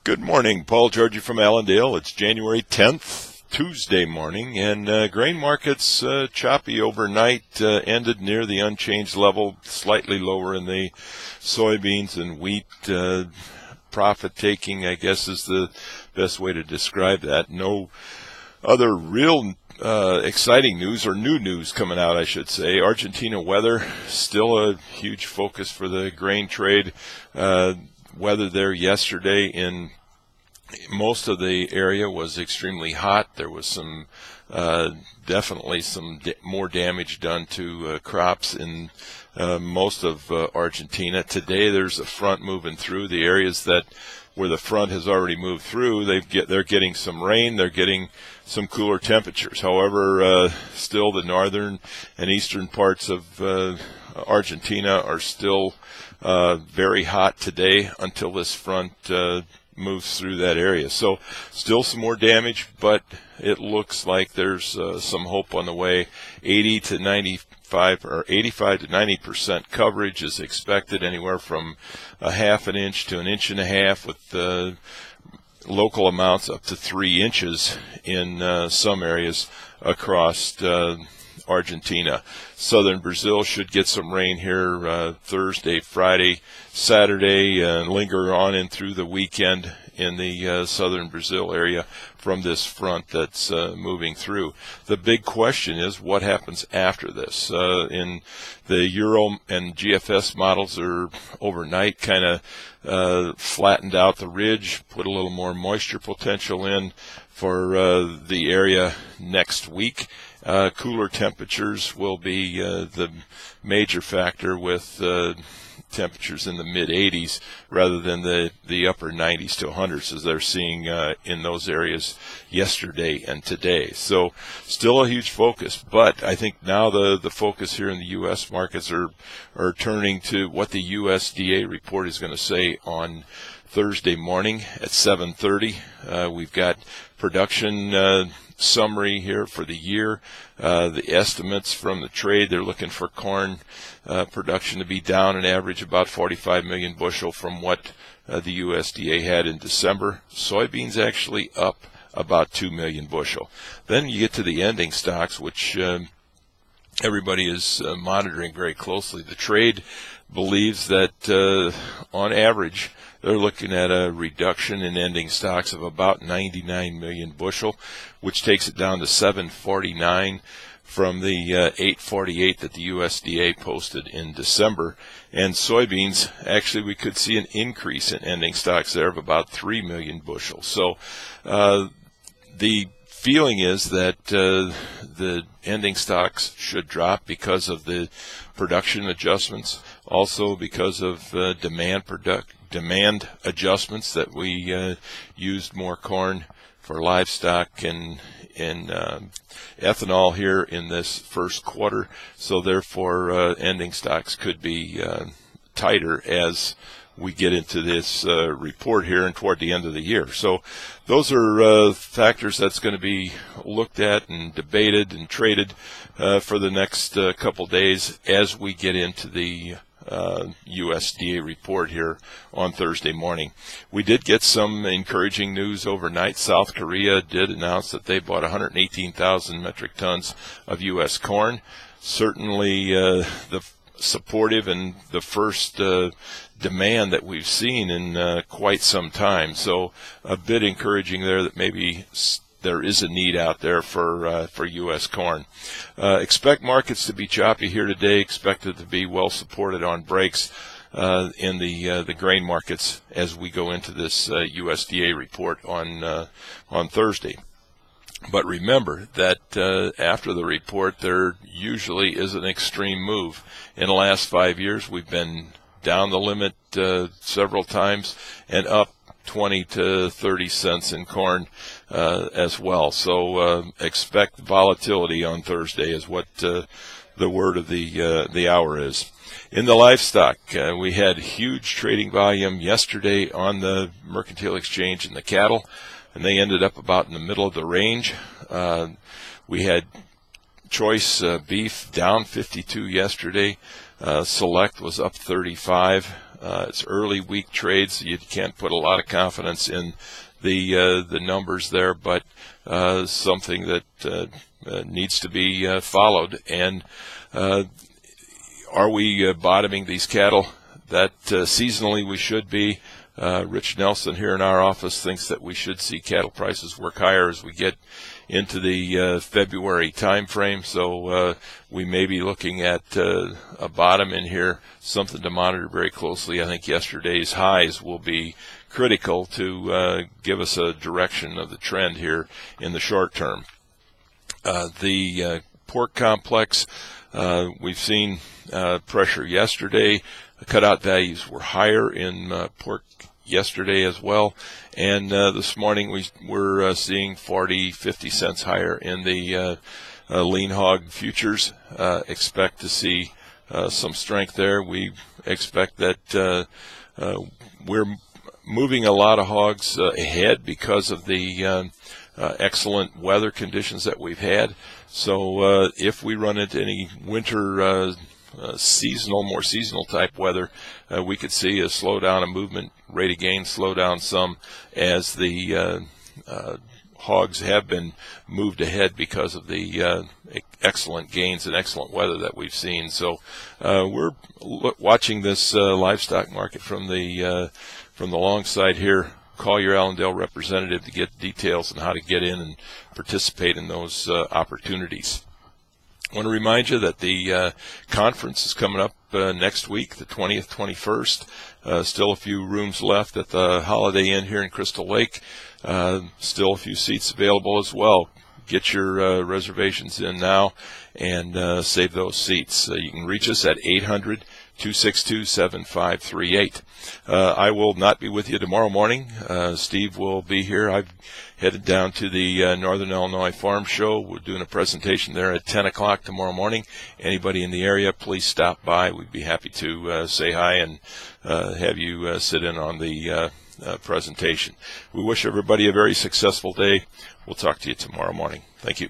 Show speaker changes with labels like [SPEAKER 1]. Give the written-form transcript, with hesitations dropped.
[SPEAKER 1] Good morning, Paul Georgie from Allendale. It's January 10th, Tuesday morning, and grain markets choppy overnight, ended near the unchanged level, slightly lower in the soybeans and wheat. Profit taking, I guess, is the best way to describe that. No other real exciting news, or new news coming out, I should say. Argentina weather, still a huge focus for the grain trade. Weather there yesterday in most of the area was extremely hot. There was some definitely some more damage done to crops in most of Argentina. Today there's a front moving through the areas that where the front has already moved through. They're getting some rain. They're getting some cooler temperatures. However, still the northern and eastern parts of Argentina are still very hot today until this front moves through that area. So still some more damage, but it looks like there's some hope on the way. 85 to 90% coverage is expected, anywhere from a half an inch to an inch and a half, with local amounts up to 3 inches in some areas across Argentina. Southern Brazil should get some rain here Thursday, Friday, Saturday, and linger on in through the weekend in the southern Brazil area from this front that's moving through. The big question is what happens after this. In the Euro and GFS models are overnight kind of flattened out the ridge, put a little more moisture potential in for the area next week. Cooler temperatures will be the major factor, with temperatures in the mid-80s rather than the upper 90s to 100s, as they're seeing in those areas yesterday and today. So still a huge focus, but I think now the focus here in the U.S. markets are turning to what the USDA report is going to say on Thursday morning at 7:30. We've got production summary here for the year. The estimates from the trade, they're looking for corn production to be down an average about 45 million bushel from what the USDA had in December. Soybeans actually up about 2 million bushel. Then you get to the ending stocks, which everybody is monitoring very closely. The trade believes that on average they're looking at a reduction in ending stocks of about 99 million bushel, which takes it down to 749 from the 848 that the USDA posted in December. And soybeans, actually we could see an increase in ending stocks there of about 3 million bushel. So the feeling is that the ending stocks should drop because of the production adjustments, also because of demand adjustments, that we used more corn for livestock and ethanol here in this first quarter. So therefore ending stocks could be tighter as we get into this report here and toward the end of the year. So those are factors that's going to be looked at and debated and traded for the next couple days as we get into the USDA report here on Thursday morning. We did get some encouraging news overnight. South Korea did announce that they bought 118,000 metric tons of U.S. corn. Certainly the supportive and the first demand that we've seen in quite some time. So a bit encouraging there that maybe there is a need out there for U.S. corn. Expect markets to be choppy here today. Expect it to be well supported on breaks in the grain markets as we go into this USDA report on Thursday. But remember that after the report, there usually is an extreme move. In the last 5 years, we've been down the limit several times and up 20 to 30 cents in corn as well. So expect volatility on Thursday is what the word of the hour is. In the livestock, we had huge trading volume yesterday on the Mercantile Exchange in the cattle, and they ended up about in the middle of the range. We had choice beef down 52 yesterday. Select was up 35. It's early week trades. You can't put a lot of confidence in the numbers there, but something that needs to be followed. And are we bottoming these cattle? That seasonally we should be. Rich Nelson here in our office thinks that we should see cattle prices work higher as we get into the February time frame. So we may be looking at a bottom in here, something to monitor very closely. I think yesterday's highs will be critical to give us a direction of the trend here in the short term. The pork complex, we've seen pressure yesterday. The cutout values were higher in pork yesterday as well, and this morning we're seeing 40-50 cents higher in the lean hog futures. Expect to see some strength there. We expect that we're moving a lot of hogs ahead because of the excellent weather conditions that we've had. So if we run into any winter more seasonal type weather, we could see a slowdown, a movement rate of gain slow down some as the hogs have been moved ahead because of the excellent gains and excellent weather that we've seen. So we're watching this livestock market from the long side here. Call your Allendale representative to get details on how to get in and participate in those opportunities. I want to remind you that the conference is coming up next week, the 20th, 21st. Still a few rooms left at the Holiday Inn here in Crystal Lake. Still a few seats available as well. Get your reservations in now and save those seats. You can reach us at 800-262-7538. I will not be with you tomorrow morning. Steve will be here. I've headed down to the Northern Illinois Farm Show. We're doing a presentation there at 10 o'clock tomorrow morning. Anybody in the area, please stop by. We'd be happy to say hi and have you sit in on the presentation. We wish everybody a very successful day. We'll talk to you tomorrow morning. Thank you.